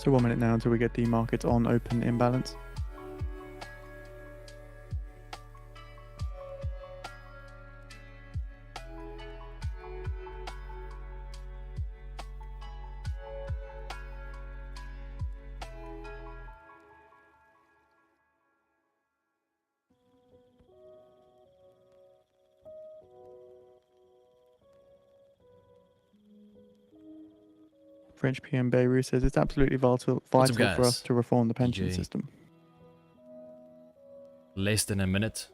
So 1 minute now until we get the market on open imbalance. French PM Beirut says it's absolutely vital for us to reform the pension system. Less than a minute,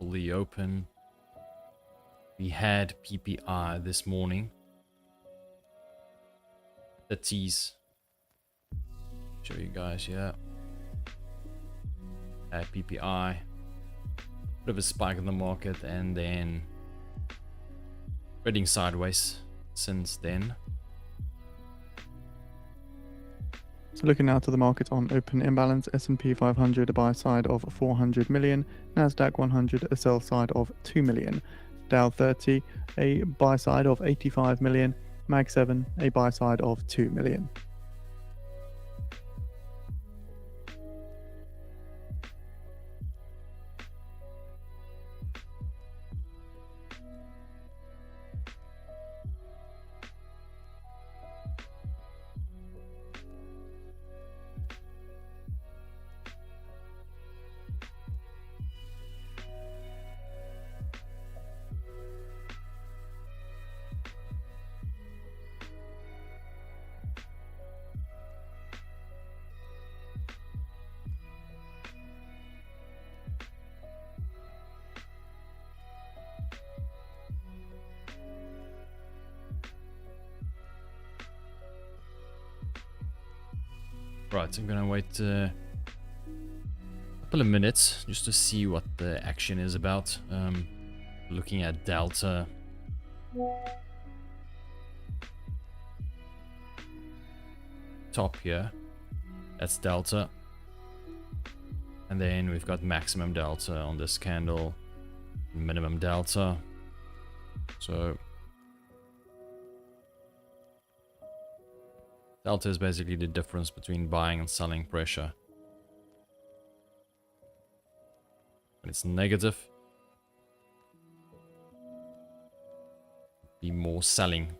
fully open. We had PPI this morning. The T's. Show you guys, yeah. Had PPI. Bit of a spike in the market and then trading sideways since then. So looking now to the market on open imbalance, S&P 500 a buy side of 400 million, Nasdaq 100 a sell side of 2 million, Dow 30 a buy side of 85 million, Mag 7 a buy side of 2 million. Right, I'm gonna wait a couple of minutes just to see what the action is about. Looking at Delta. Top here, that's Delta. And then we've got maximum Delta on this candle, minimum Delta. So Delta is basically the difference between buying and selling pressure. it's negative, be more selling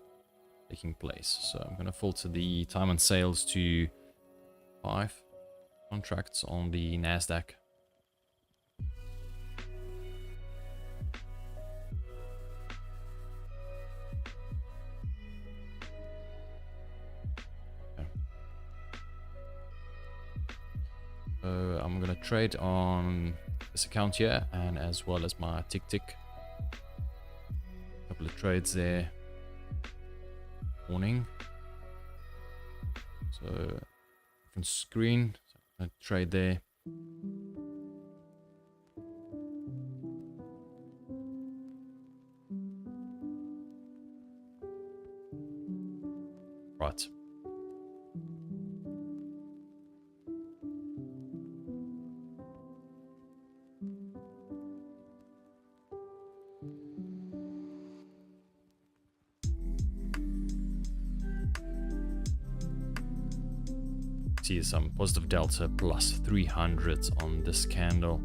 taking place. So I'm going to filter the time and sales to 5 contracts on the Nasdaq. So I'm going to trade on this account here and as well as my tick. Couple of trades there. Morning. So different screen. So I'm going to trade there. Right. See some positive delta plus 300 on this candle.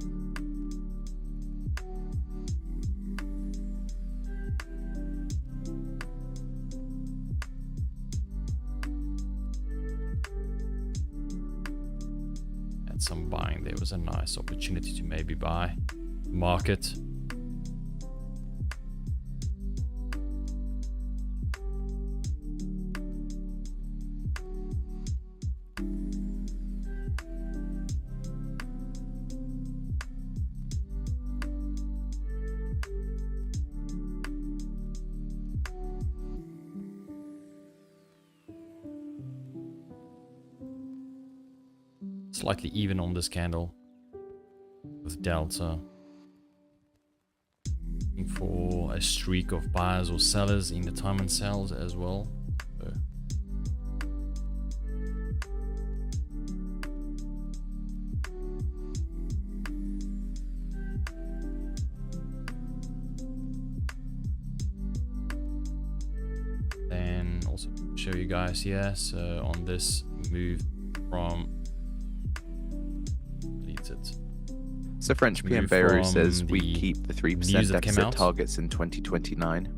And some buying. There was a nice opportunity to maybe buy market. Slightly even on this candle with delta. Looking for a streak of buyers or sellers in the time and sales as well. So then also show you guys here. So on this move from So French PM Beirut says we keep the 3% deficit targets in 2029.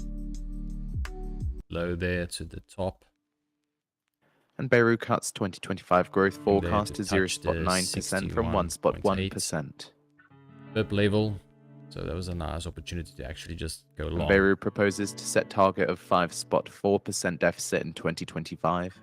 Low there to the top. And Beirut cuts 2025 growth forecast to 0.9% from 1.1%. Up level. So that was a nice opportunity to actually just go long. Beirut proposes to set target of 5.4% deficit in 2025.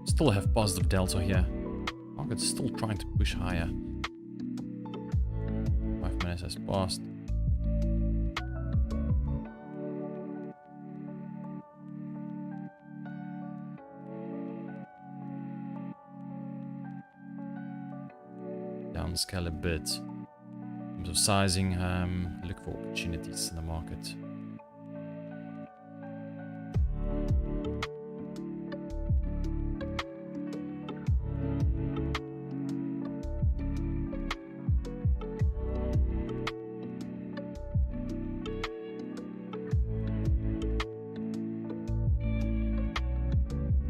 Still have positive delta here. Market's still trying to push higher. 5 minutes has passed. Downscale a bit. In terms of sizing, look for opportunities in the market.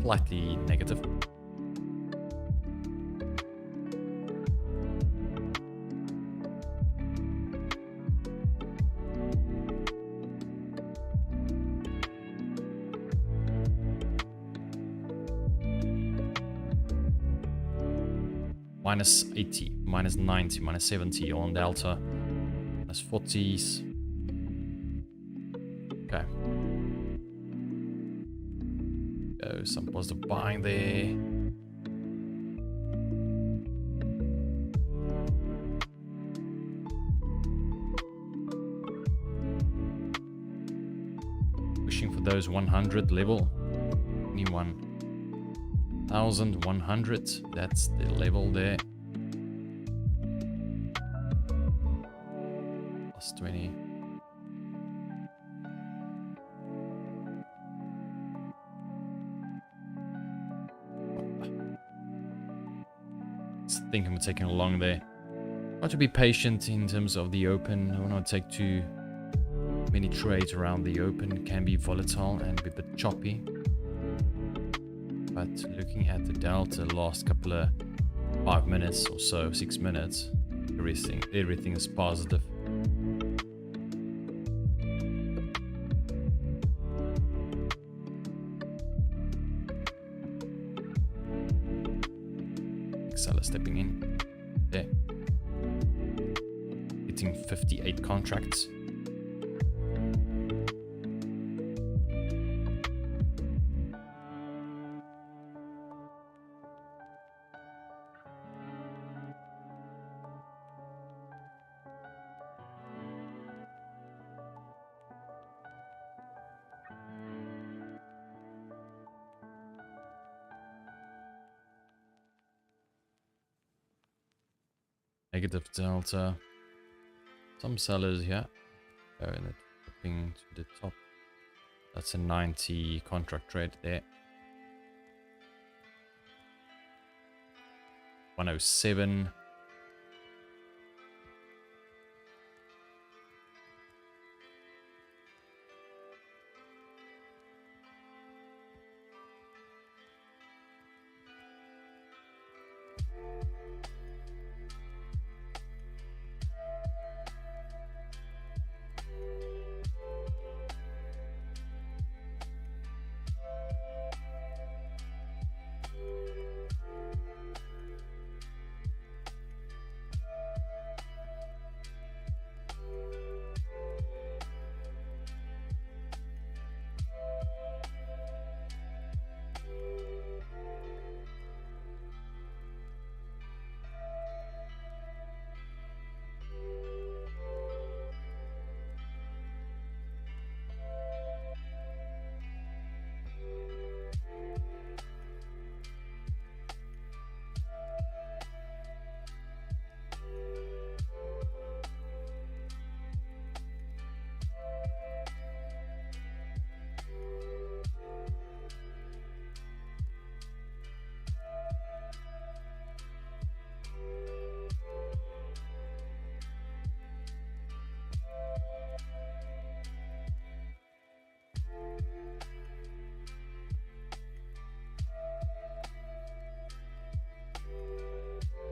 Slightly negative. minus 80, minus 90, minus 70 on Delta, minus 40s. Okay. Go some positive buying there. Pushing for those 100 level. 21,100. That's the level there. Plus 20. I think I'm taking along there. Try to be patient in terms of the open. I don't want to take too many trades around the open. It can be volatile and be a bit choppy. But looking at the Delta last couple of 5 minutes or so, 6 minutes, everything is positive. Seller stepping in there, hitting 58 contracts. Negative Delta. Some sellers here. Oh, and it's flipping to the top. That's a 90 contract trade there. 107.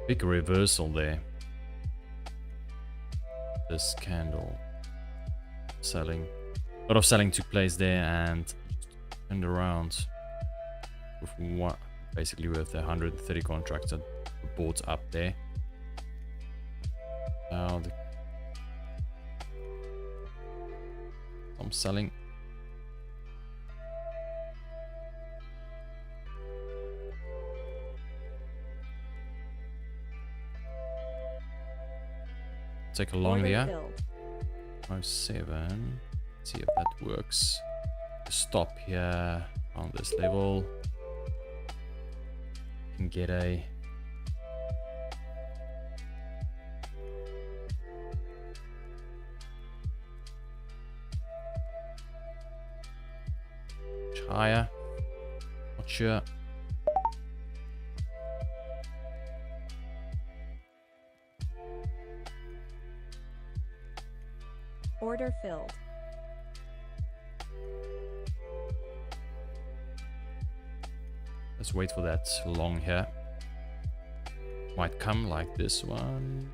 Big reversal there. This candle selling. A lot of selling took place there and turned around with what basically with the 130 contracts that were bought up there. Now I'm selling. Take a long there. 07. See if that works. Stop here on this level. Can get a higher. Not sure. Order filled. Let's wait for that long here. Might come like this one.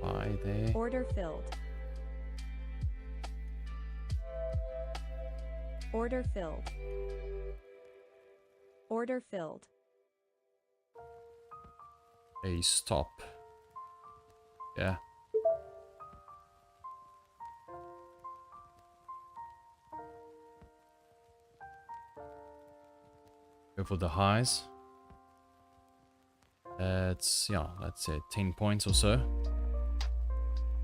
Buy there. Order filled. Order filled. Order filled. A stop. Yeah. Go for the highs. It's, yeah, let's say 10 points or so.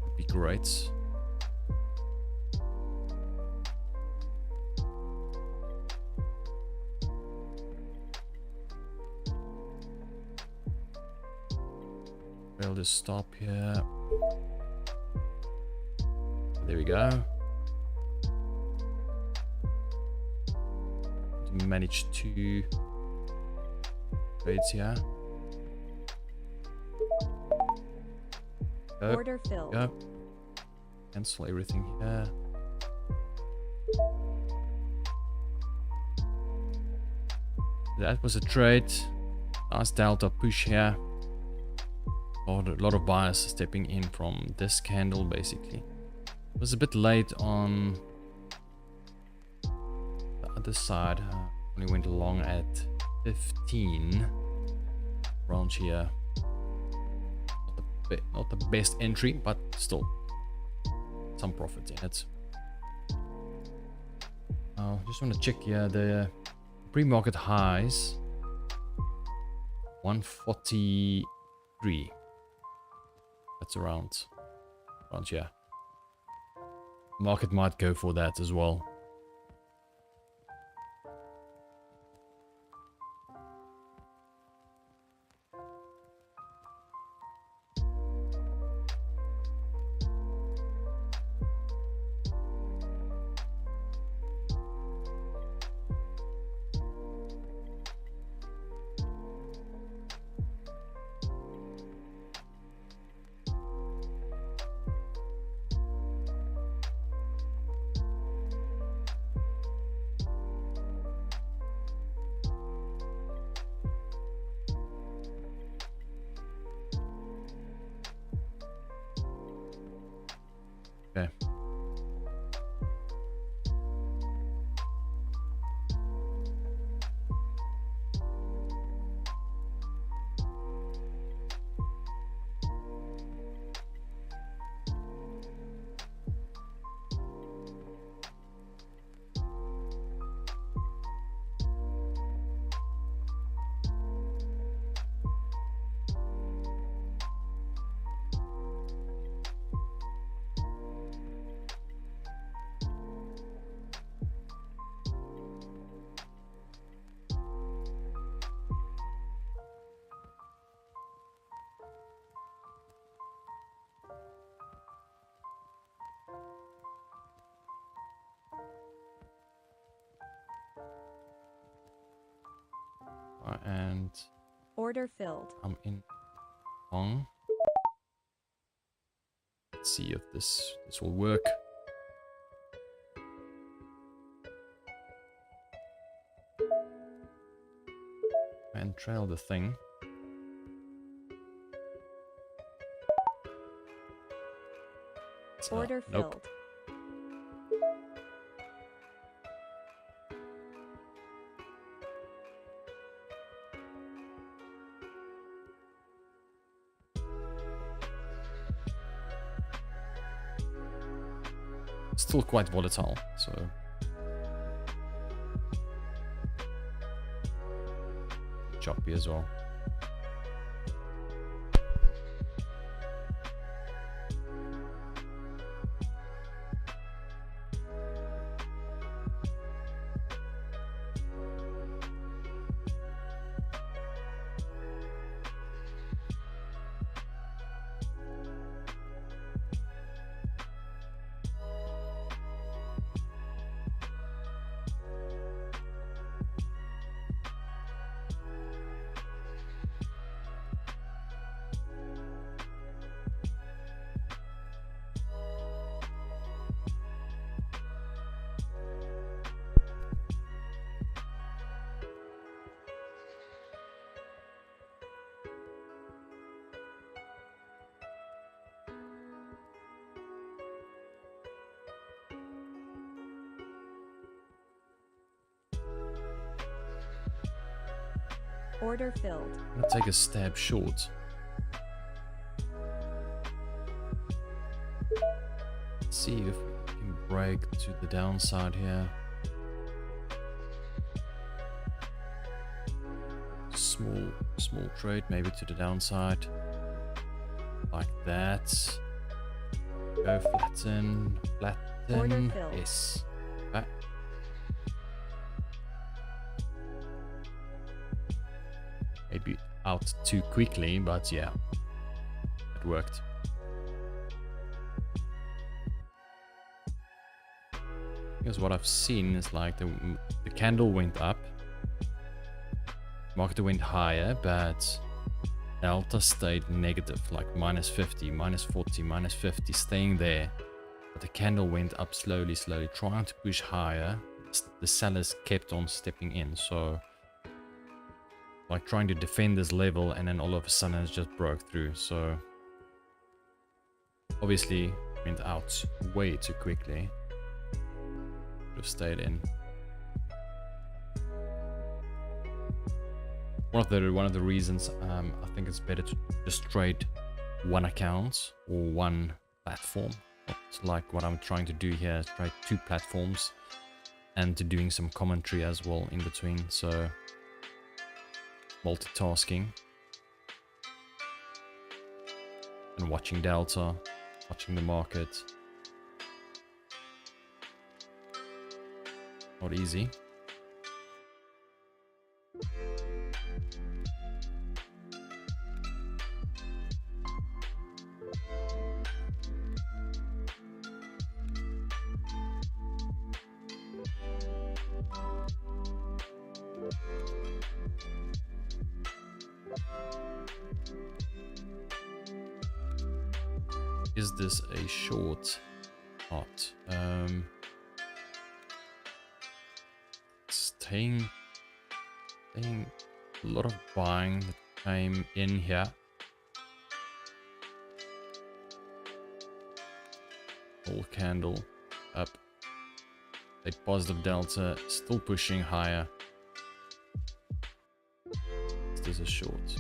Would be great. We'll just stop here. There we go. Manage to trades here. Go. Order filled. Go. Cancel everything here. That was a trade. Nice delta push here. A lot of buyers stepping in from this candle basically. It was a bit late on the other side. Only went along at 15. Branch here. Not the best entry, but still some profit in it. Now, just want to check here the pre-market highs. 143. That's around here. Market might go for that as well. Okay. And order filled. I'm in long. Let's see if this will work. And trail the thing. Order nope. filled. Still quite volatile, so choppy as well. Order filled. I'm gonna take a stab short. Let's see if we can break to the downside here. Small trade, maybe to the downside. Like that. Go flatten. Order filled. Yes. Okay. Maybe out too quickly, but yeah, it worked. Because what I've seen is like the candle went up, market went higher, but delta stayed negative, like -50, -40, -50, staying there. But the candle went up slowly, trying to push higher. The sellers kept on stepping in, so like trying to defend this level, and then all of a sudden it just broke through. So obviously went out way too quickly. Could have stayed in. One of the reasons I think it's better to just trade one account or one platform. Not like what I'm trying to do here is trade 2 platforms and to doing some commentary as well in between. So multitasking and watching delta, watching the market. Not easy. Is this a short? Not. Staying a lot of buying that came in here. Whole candle up. A positive delta, still pushing higher. Is this a short?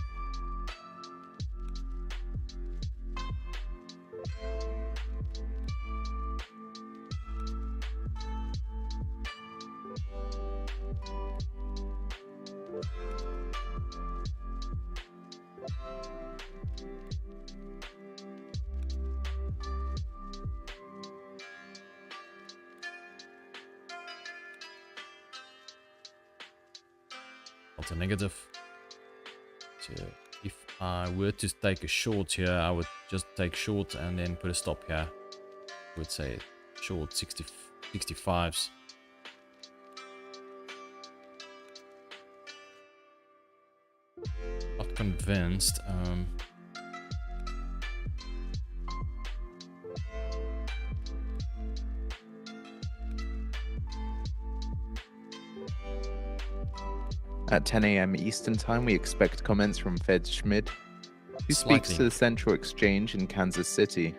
Not a negative. So if I were to take a short here, I would just take short and then put a stop here. I would say short 65s. Not convinced. At 10 a.m. Eastern Time, we expect comments from Fed Schmid, who speaks Slightly. to the Central Exchange in Kansas City.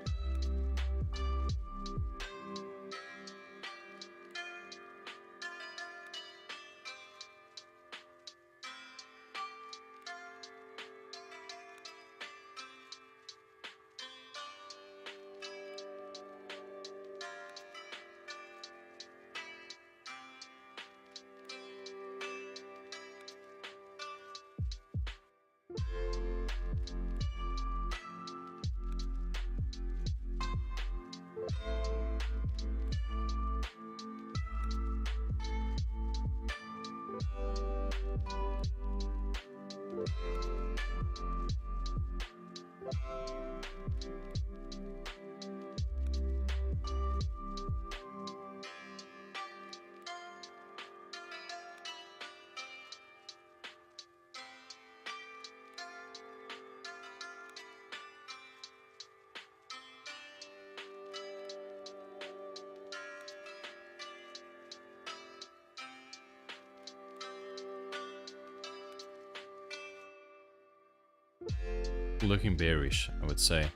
Looking bearish, I would say.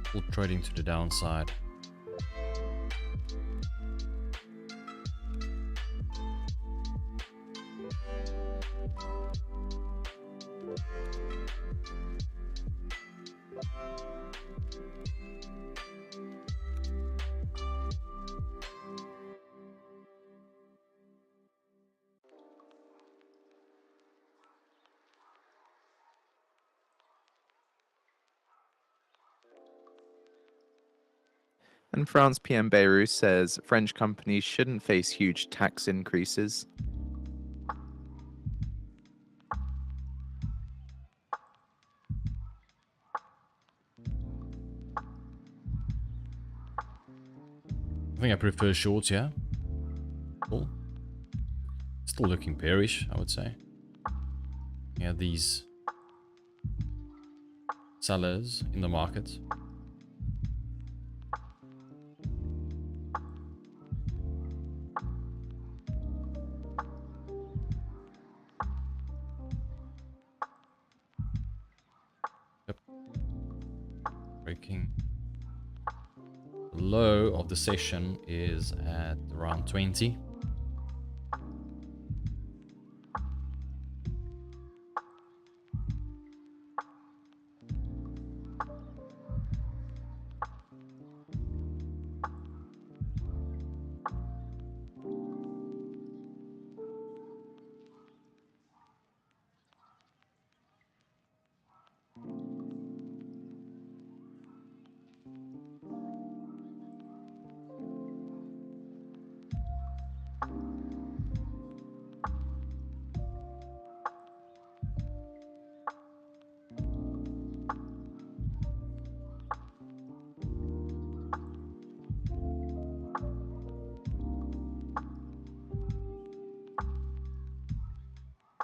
Full trading to the downside. And France PM Beirut says French companies shouldn't face huge tax increases. I think I prefer shorts, yeah. Cool. Still looking bearish, I would say. Yeah, these sellers in the market. Yep. Breaking. The low of the session is at around 20.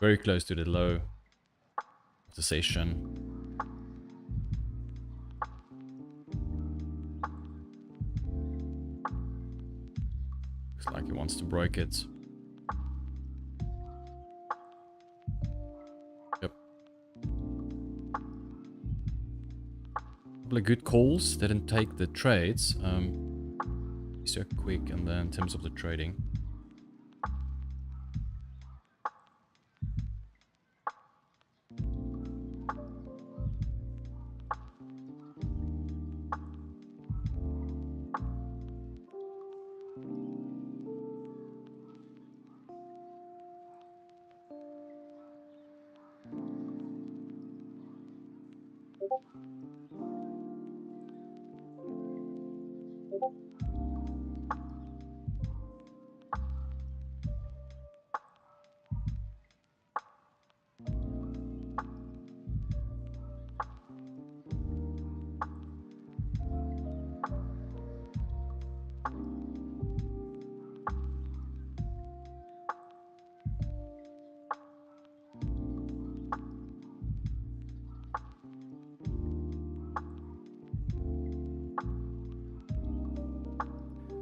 Very close to the low of the session. Looks like he wants to break it. Yep. Couple of good calls. Didn't take the trades. So quick, and then in terms of the trading.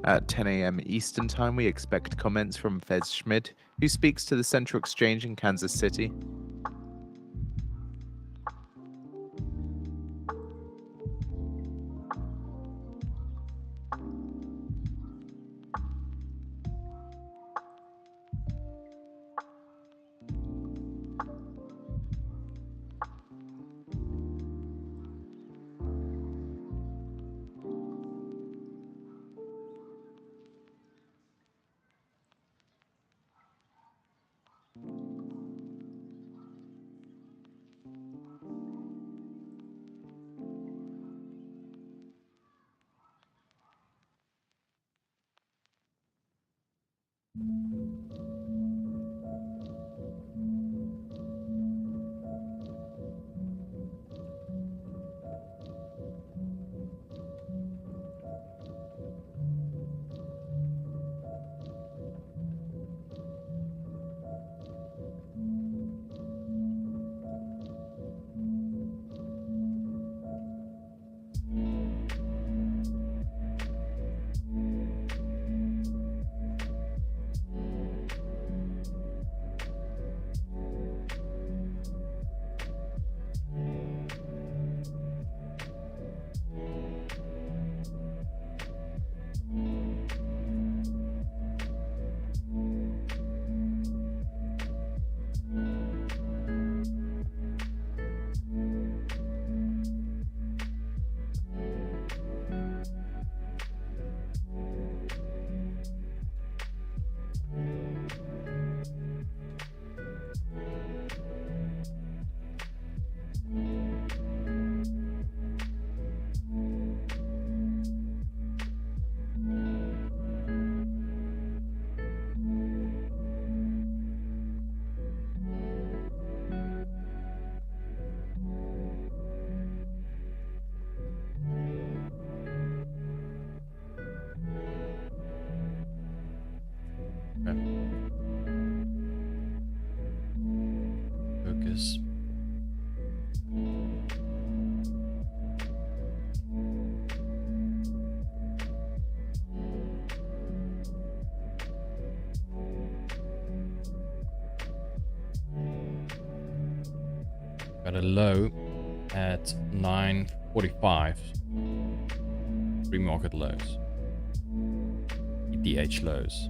At 10 a.m. Eastern Time, we expect comments from Fez Schmid, who speaks to the Central Exchange in Kansas City. is. Got a low at 9:45. Pre-market lows. ETH lows.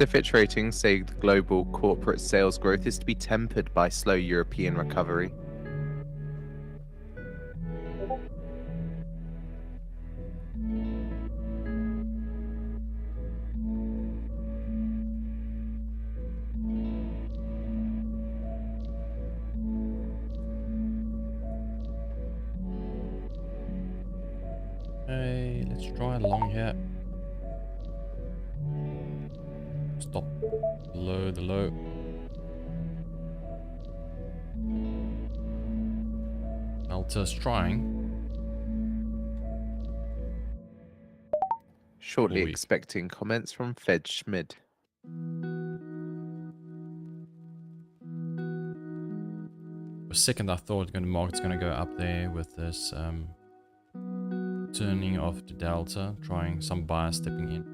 Fitch ratings say the global corporate sales growth is to be tempered by slow European recovery. Okay, let's try along here. Stop below the low. Delta's trying. Shortly Week. expecting comments from Fed Schmid. For a second I thought the market's going to go up there with this turning of the delta, trying some buyers stepping in.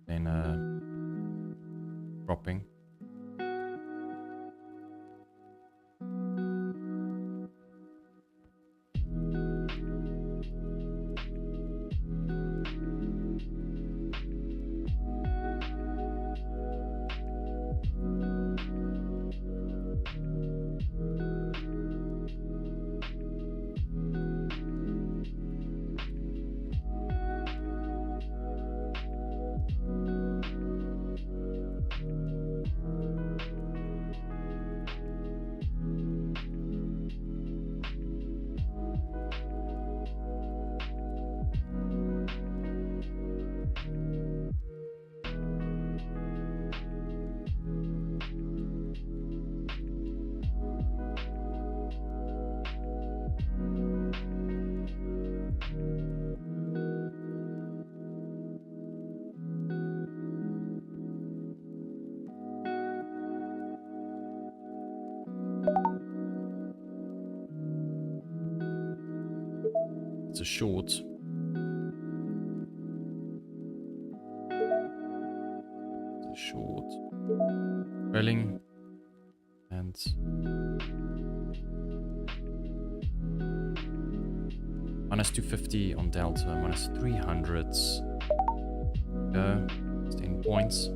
Then dropping. It's a short. It's a short. Trailing. And minus 250 on delta, minus 300s. Go. 16 points.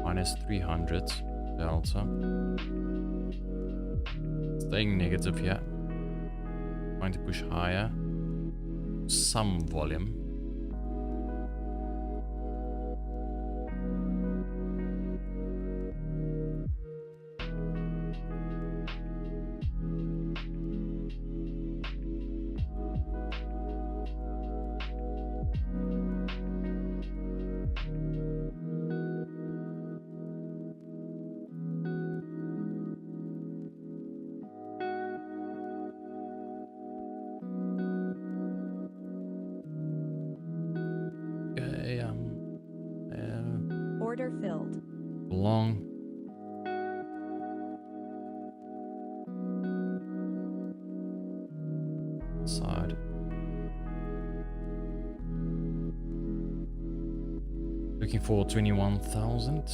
Minus 300 delta. Staying negative here. Trying to push higher. Some volume. Order filled. Long. Side. Looking for 21,000.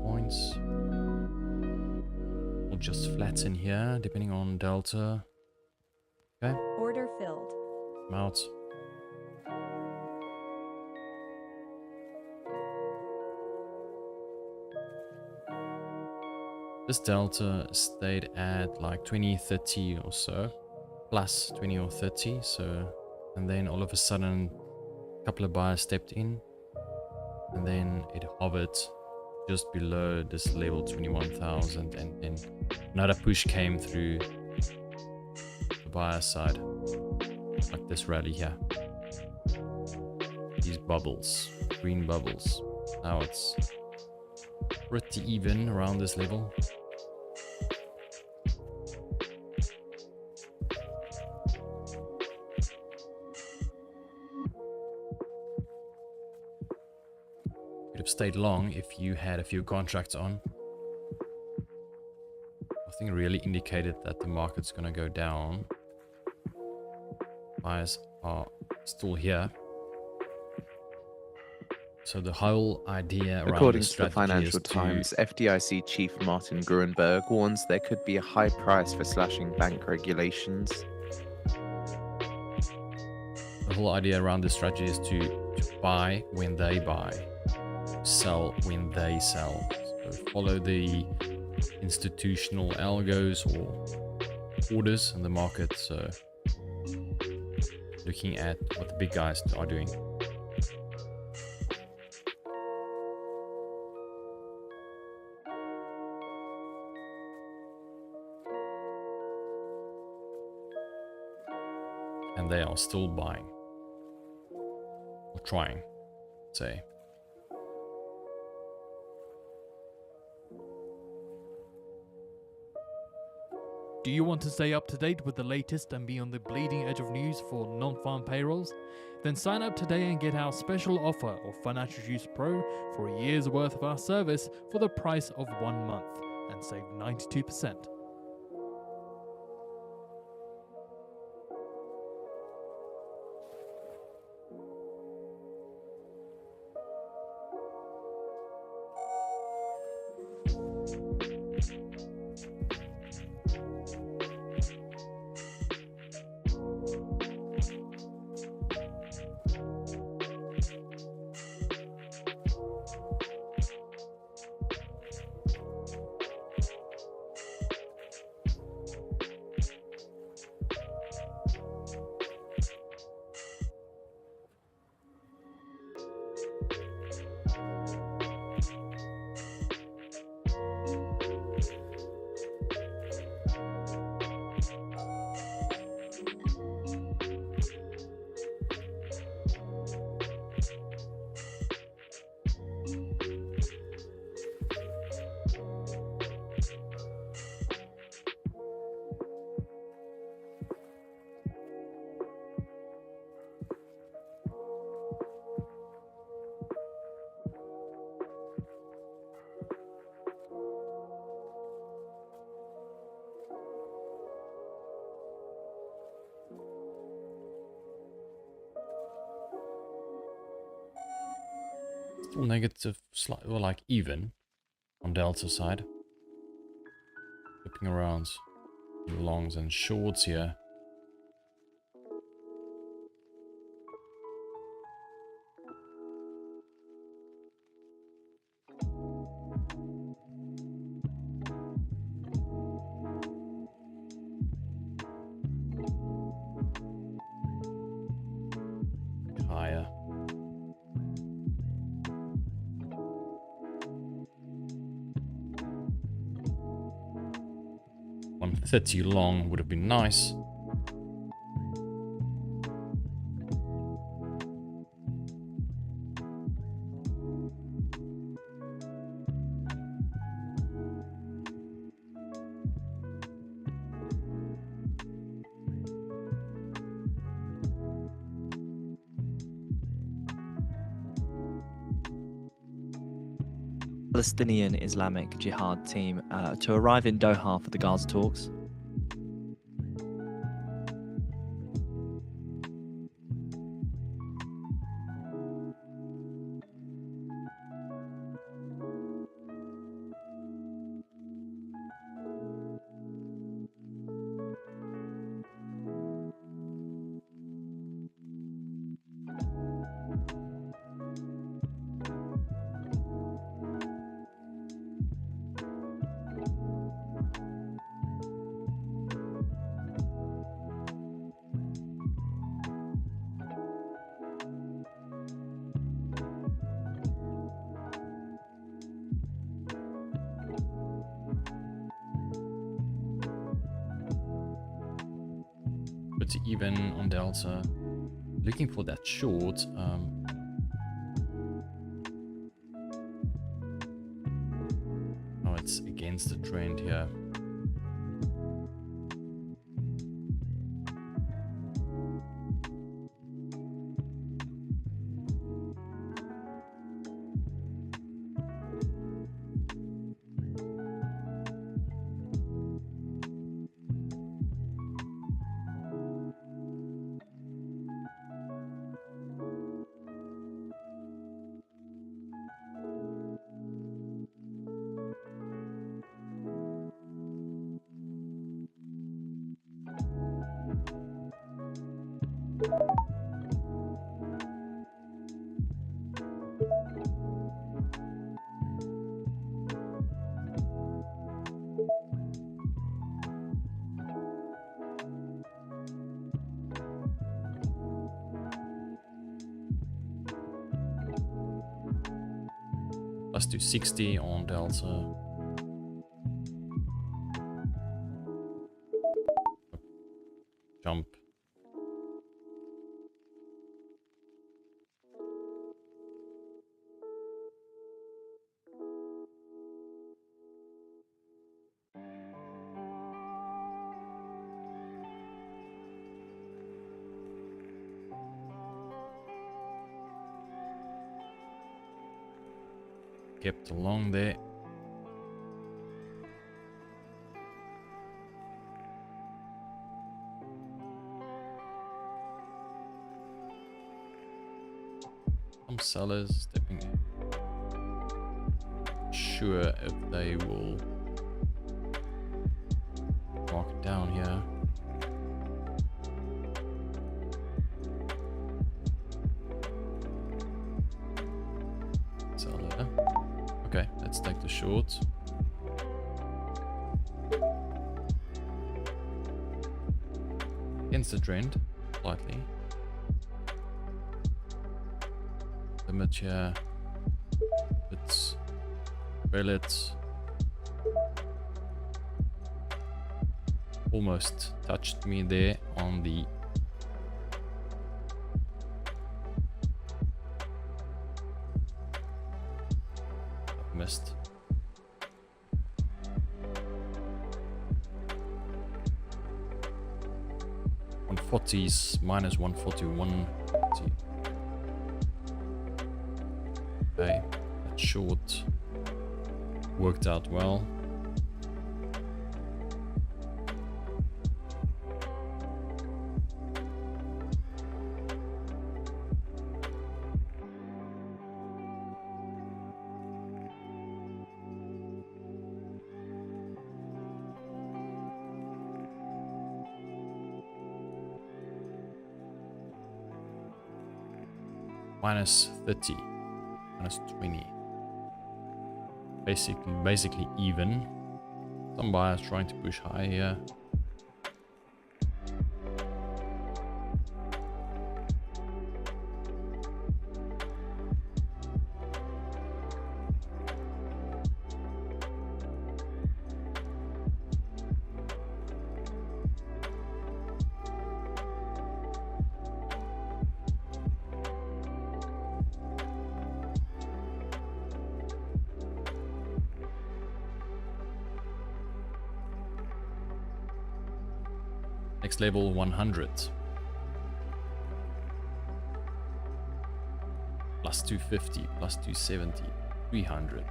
Points. We'll just flatten here, depending on delta. Okay. Order filled. I'm out. This delta stayed at like 20, 30 or so, plus 20 or 30. So, and then all of a sudden, a couple of buyers stepped in, and then it hovered just below this level 21,000, and then another push came through the buyer side, like this rally here. These bubbles, green bubbles. Now it's pretty even around this level. Could have stayed long if you had a few contracts on. Nothing really indicated that the market's gonna go down. Buyers are still here. So the whole idea around According this to the strategy Financial is Times, FDIC Chief Martin Gruenberg warns there could be a high price for slashing bank regulations. The whole idea around this strategy is to buy when they buy, sell when they sell. So follow the institutional algos or orders in the market. So looking at what the big guys are doing. And they are still buying. Or trying, say. Do you want to stay up to date with the latest and be on the bleeding edge of news for non-farm payrolls? Then sign up today and get our special offer of Financial Juice Pro for a year's worth of our service for the price of 1 month and save 92%. Still negative, slightly, or like even on Delta side. Flipping around longs and shorts here. Higher. $130 long would have been nice. Palestinian Islamic Jihad team to arrive in Doha for the Gaza talks. bit to even on Delta. Looking for that short. Oh, it's against the trend here. Plus 260 on Delta. Jump. Kept along there. Some sellers stepping in. Sure if they will mark it down here. Seller. Okay, let's take the short. Against the trend, slightly. Limit here. It's it almost touched me there on the missed. $140s minus 141. Okay, that short worked out well. Minus 30, minus 20. Basically even. Some buyers trying to push high here. Next level 100. Plus 250, plus 270, 300.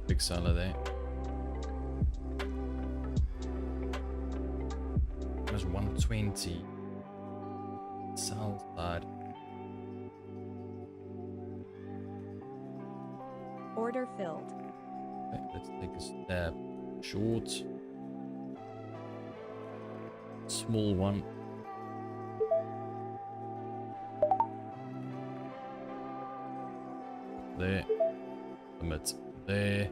Big seller there. There's 120. Sell side. Order filled. Okay, let's take a step short. Small one. there. Limit there.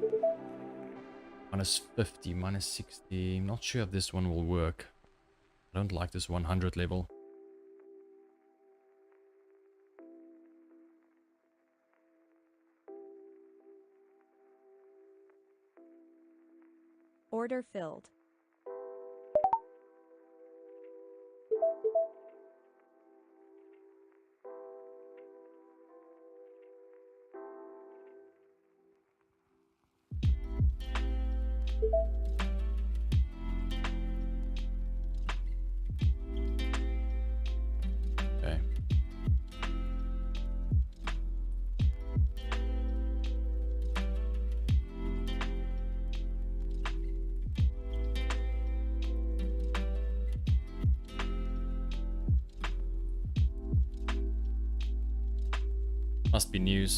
Minus 50, minus 60. I'm not sure if this one will work. I don't like this 100 level. Order filled. Okay. Must be news.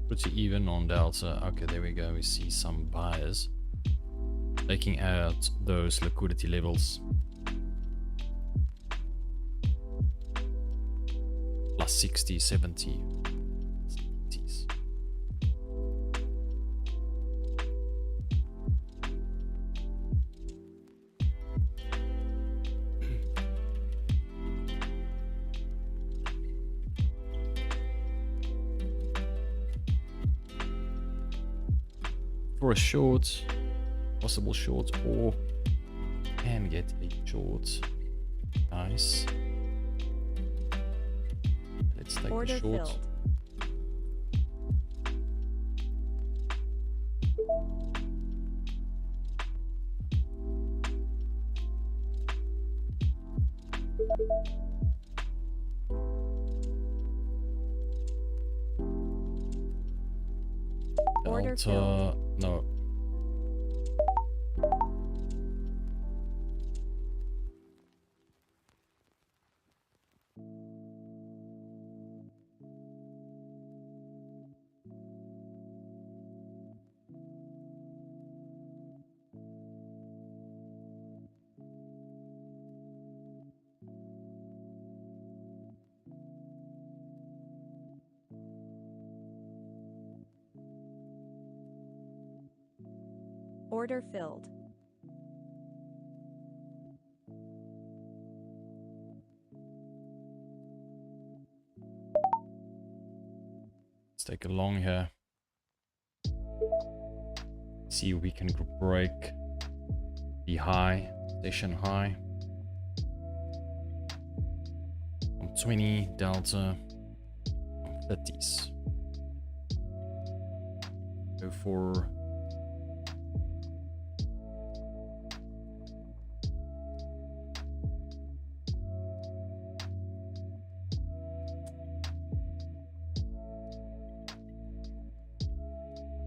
Pretty even on Delta. Okay, there we go. We see some buyers taking out those liquidity levels. Plus 60, 70. 70s. For a short, possible short, or can get a short. Nice. Let's take Order the short. filled. Order Delta, no. Order filled. Let's take a long here. See if we can break the high, station high. On 20, Delta, on 30s. Go for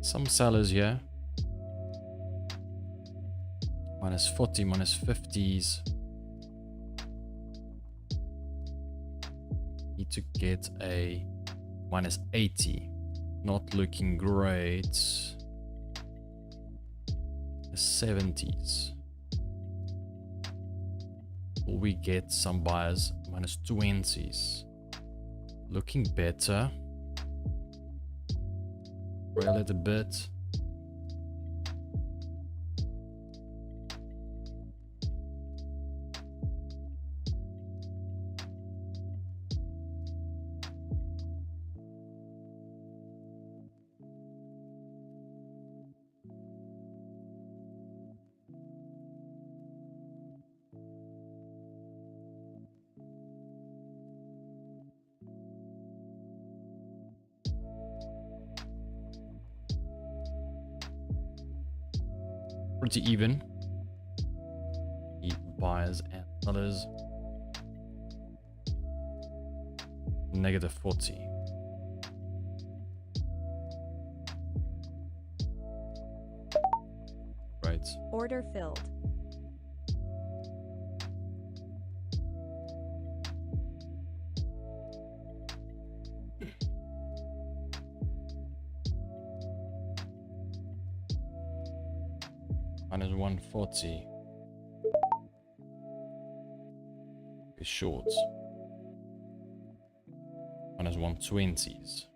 some sellers here. Minus 40, minus 50s. Need to get a minus 80. Not looking great. The 70s. Will we get some buyers? Minus 20s. Looking better. Rail it a bit. pretty even. The buyers and sellers. -40. Right. Order filled. -140 is shorts. -120s.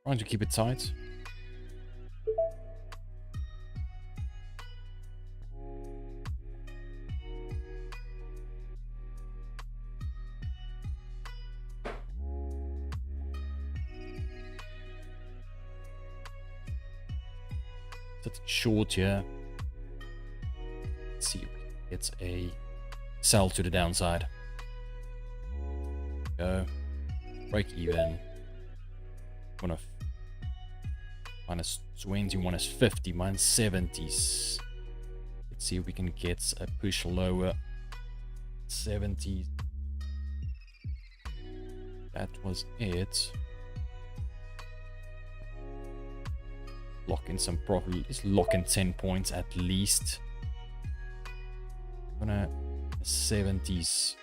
Trying to keep it tight. Set it short here. Let's see if it's a sell to the downside. Go. Break even. One of -20, -50, -70s. Let's see if we can get a push lower. 70s. That was it. Lock in some profit. Let's lock in 10 points at least. Gonna 70s.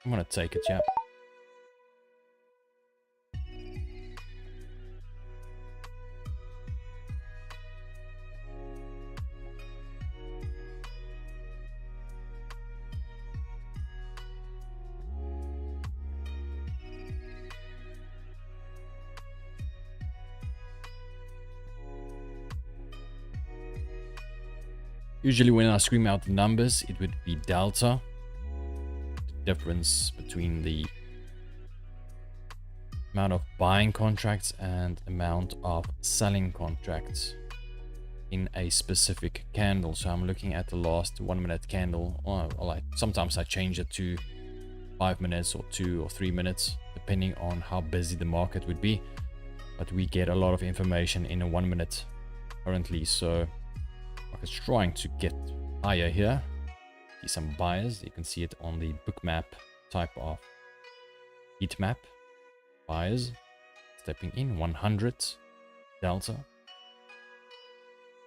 I'm gonna take it, yeah. Usually when I scream out the numbers, it would be delta. The difference between the amount of buying contracts and amount of selling contracts in a specific candle. So I'm looking at the last 1 minute candle. Sometimes I change it to 5 minutes or 2 or 3 minutes, depending on how busy the market would be. But we get a lot of information in a 1 minute currently. So market's trying to get higher here. See some buyers. You can see it on the book map type of heat map. Buyers stepping in 100 delta.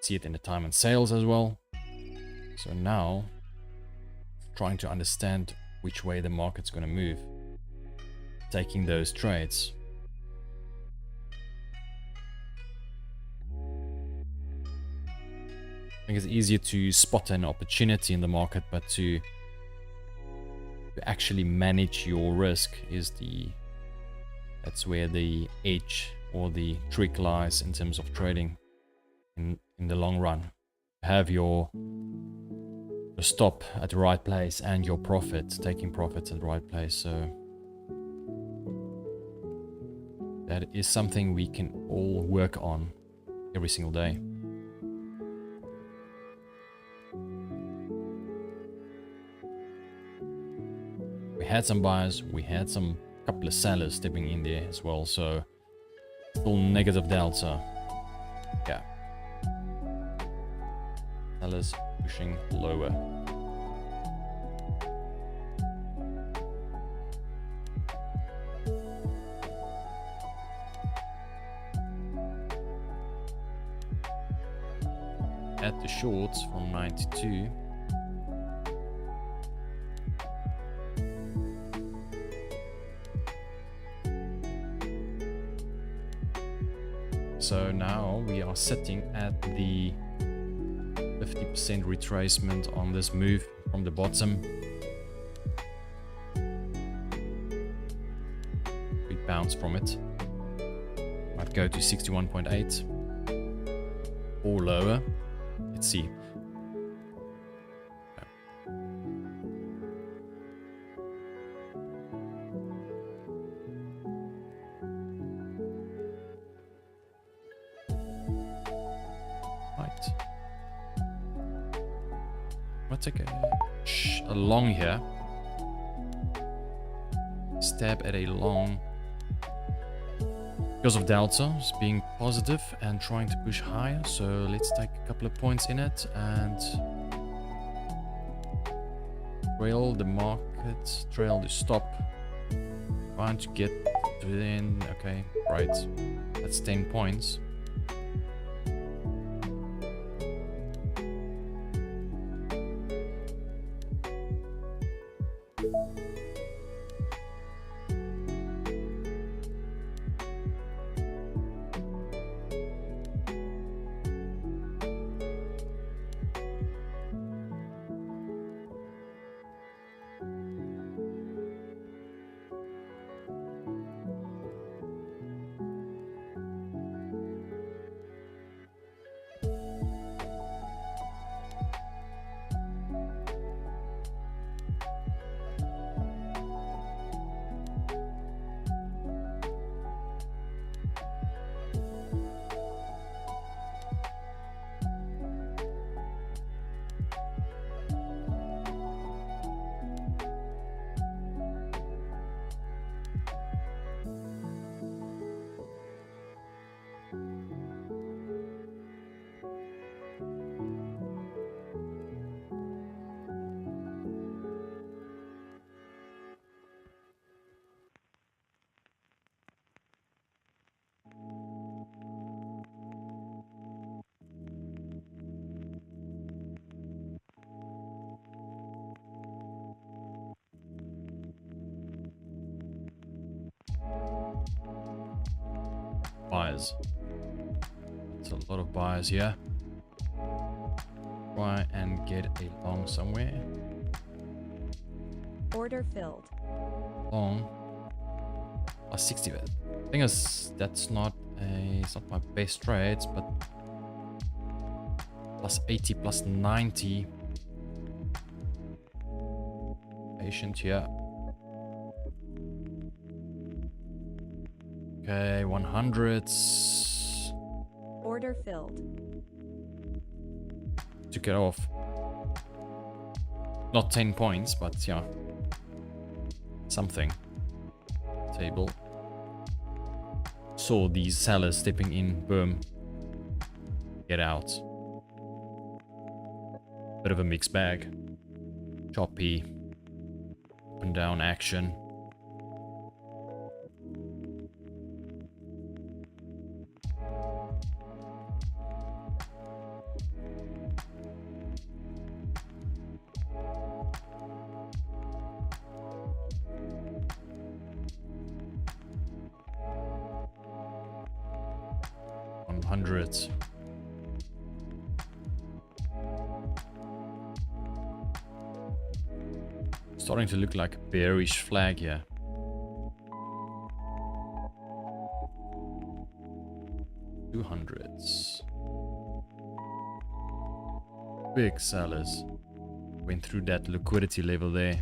See it in the time and sales as well. So now trying to understand which way the market's going to move, taking those trades. I think it's easier to spot an opportunity in the market, but to actually manage your risk that's where the edge or the trick lies in terms of trading in the long run. Have your stop at the right place and your profit, taking profits at the right place. So that is something we can all work on every single day. We had some buyers, we had some couple of sellers stepping in there as well, so still negative delta. Yeah. Sellers pushing lower. At the shorts from 92. So now we are sitting at the 50% retracement on this move from the bottom. Big bounce from it. Might go to 61.8 or lower. Let's see. Take a long here. Stab at a long because of delta is being positive and trying to push higher. So let's take a couple of points in it and trail the market, trail the stop. Trying to get to the end. Okay, right. That's 10 points. Buyers. It's a lot of buyers here. Try and get a long somewhere. Order filled. Long. Oh, 60. The thing is, it's not my best trades, but plus 80, plus 90. Patient here. Okay, 100s. Order filled. Took it off. Not 10 points, but yeah. Something. Table. Saw these sellers stepping in. Boom. Get out. Bit of a mixed bag. Choppy. Up and down action. Hundreds. Starting to look like a bearish flag here. $200s. Big sellers. Went through that liquidity level there.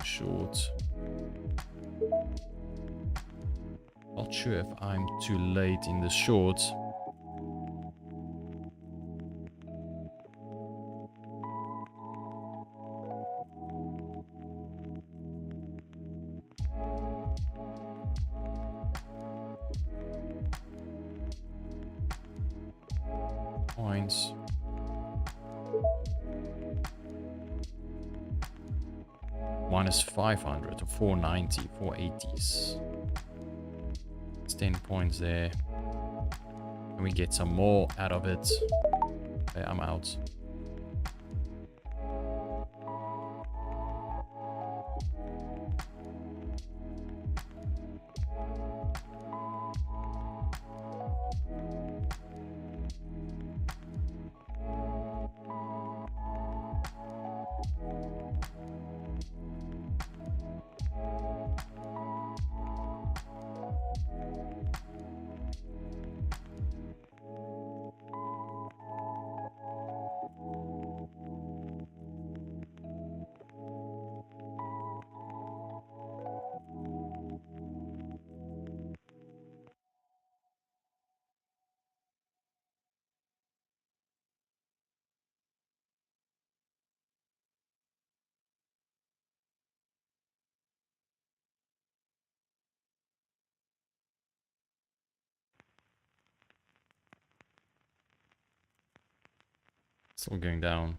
Short. Not sure if I'm too late in the short. Points. Minus 500 or 490, 480s. It's 10 points there. Can we get some more out of it? Okay, I'm out. Still going down.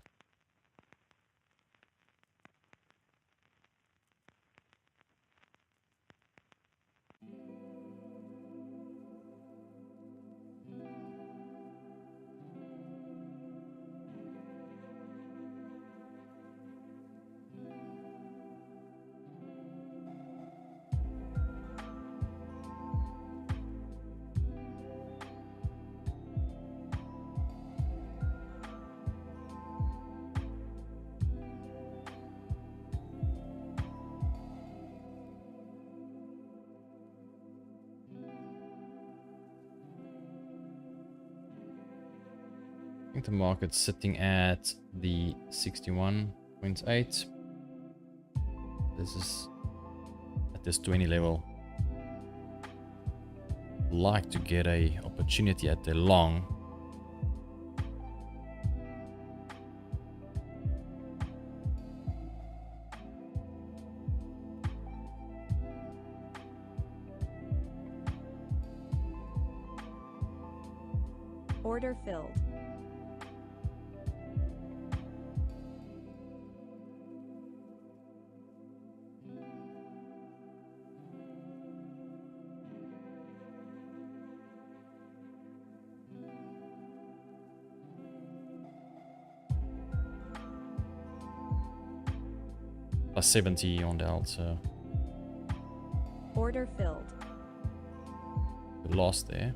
I think the market's sitting at the 61.8. This is at this 20 level. Like to get a opportunity at the long. Order filled. Plus 70 on Delta. Order filled. We lost there.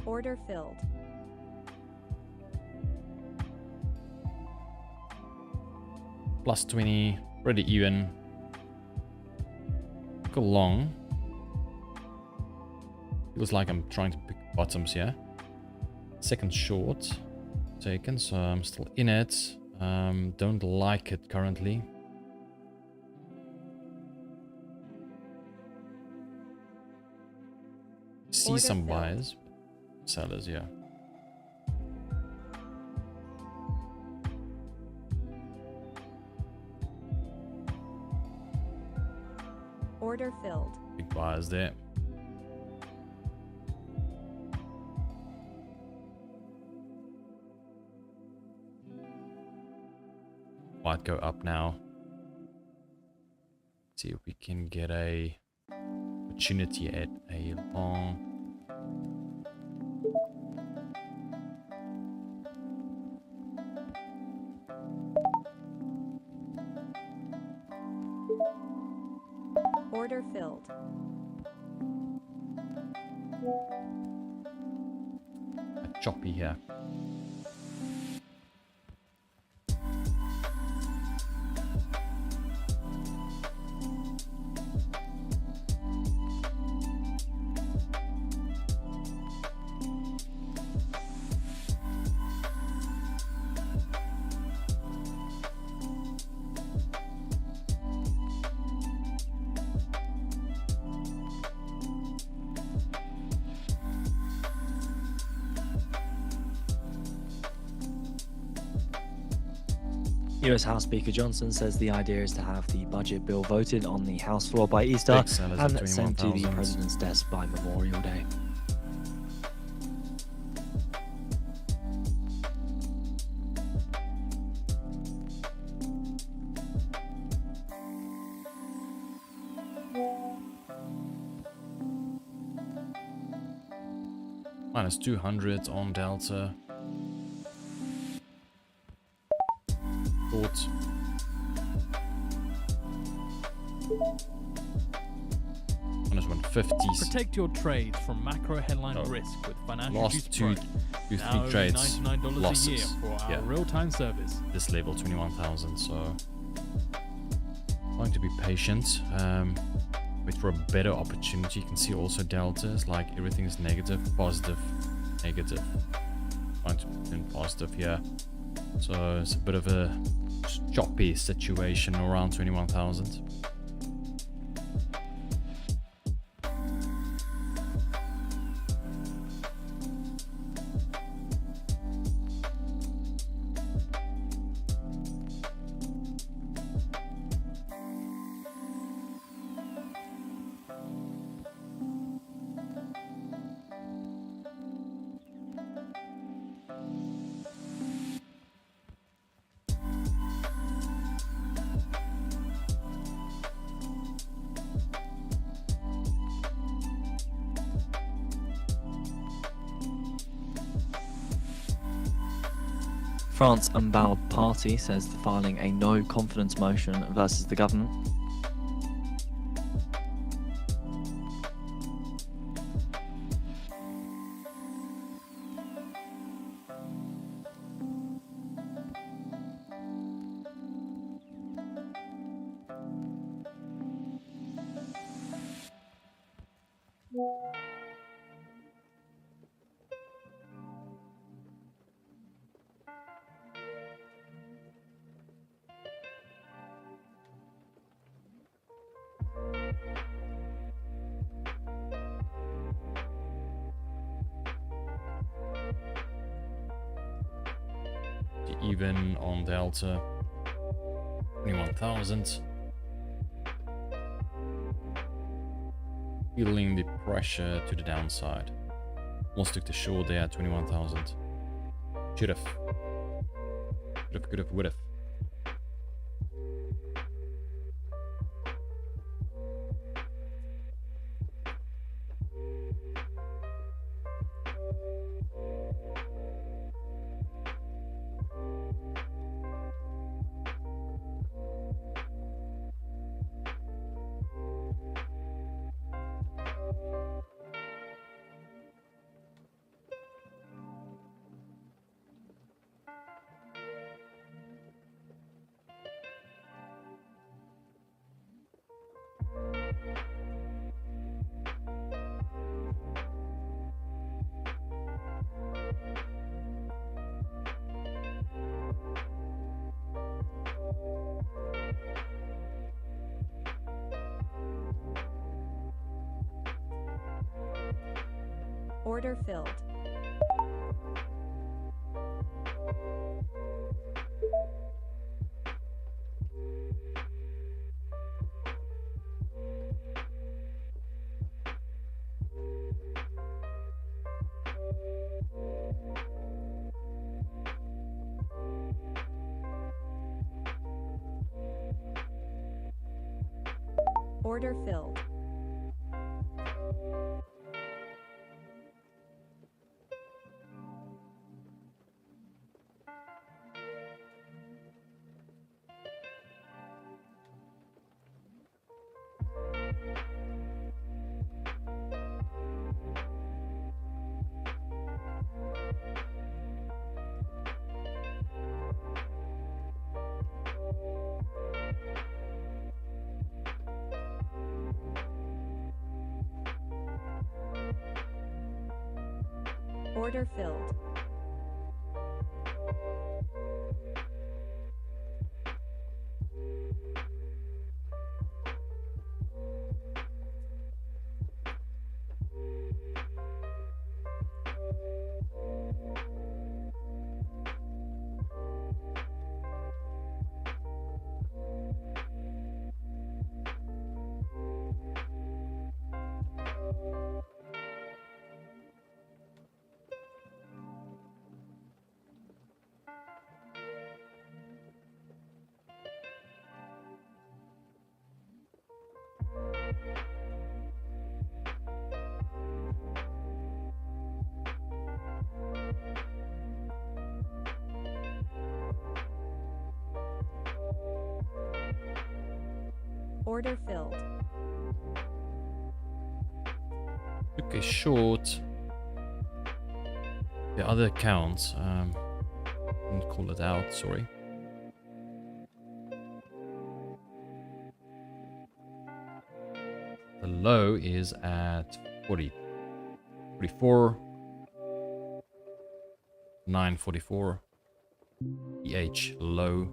Order filled. Plus 20, pretty even. Go long. Feels like I'm trying to pick bottoms here. Second short taken, so I'm still in it. Don't like it currently. See Order some filled. buyers, sellers, yeah. Order filled. Big buyers there. Might go up now. See if we can get a opportunity at a long. Order filled. Choppy here. US House Speaker Johnson says the idea is to have the budget bill voted on the House floor by Easter Big sellers at and sent to the 21,000. President's desk by Memorial Day. Minus 200 on Delta. Thoughts? Minus 150. Protect your trades from macro headline Oh. risk with Financial Last Juice two, Pro. two, Now three only trades. $99 a year Losses. for our Yeah. real-time service. This level 21,000. So trying to be patient. Wait for a better opportunity. You can see also Delta is like everything is negative, positive, negative. Trying to turn positive here. So it's a bit of a choppy situation around 21,000. France Unbowed Party says they're filing a no confidence motion versus the government. Even on Delta, 21,000. Feeling the pressure to the downside. Almost took the short there at 21,000. Could have, would have. Order filled. Order filled. Order filled. Order filled. Took a short. The other accounts, didn't call it out, sorry. The low is at 44, 944. EH low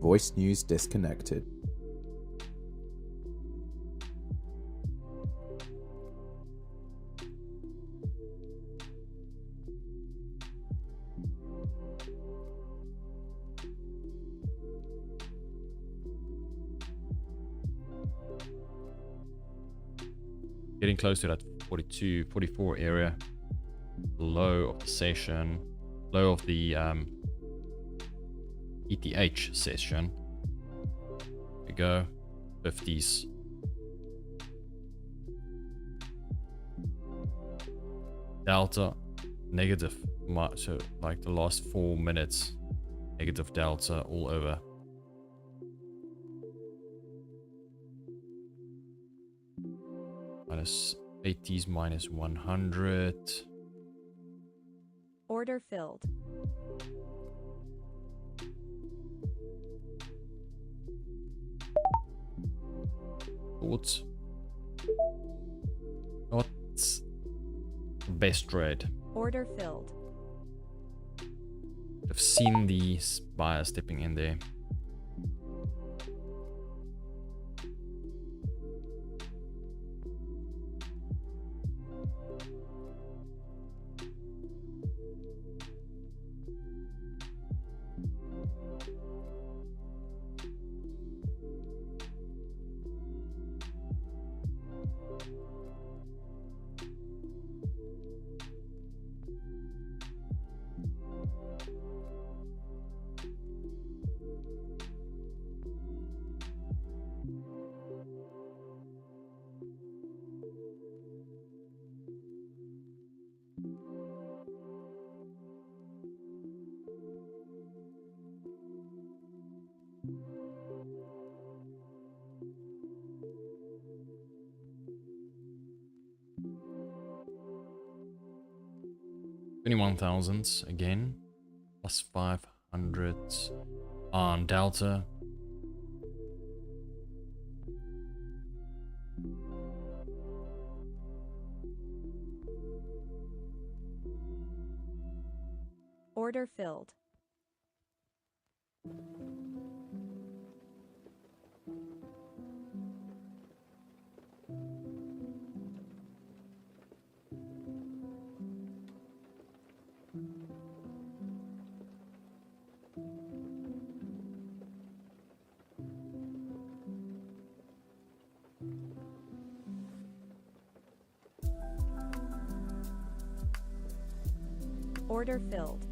Voice news disconnected. Getting close to that 42, 44 area. Low of the session. Low of the ETH session. There we go. 50s. Delta negative. So like the last 4 minutes. Negative delta all over. Minus 80s, minus 100. Order filled. Thoughts? What's the best trade? Order filled. I've seen these buyers stepping in there. $21,000 again, plus 500 on Delta. Order filled. Order filled.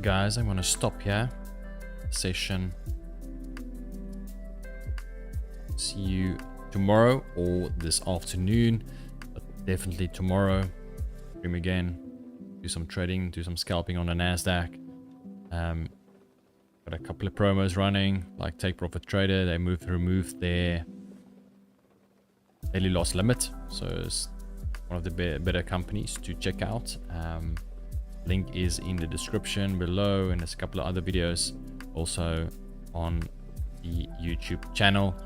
Guys, I'm gonna stop here. Session. See you tomorrow or this afternoon, but definitely tomorrow. Stream again. Do some trading, do some scalping on the Nasdaq. Got a couple of promos running, like Take Profit Trader. They removed their daily loss limit, so it's one of the better companies to check out. Link is in the description below, and there's a couple of other videos also on the YouTube channel.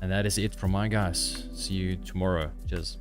And that is it from my guys. See you tomorrow. Cheers.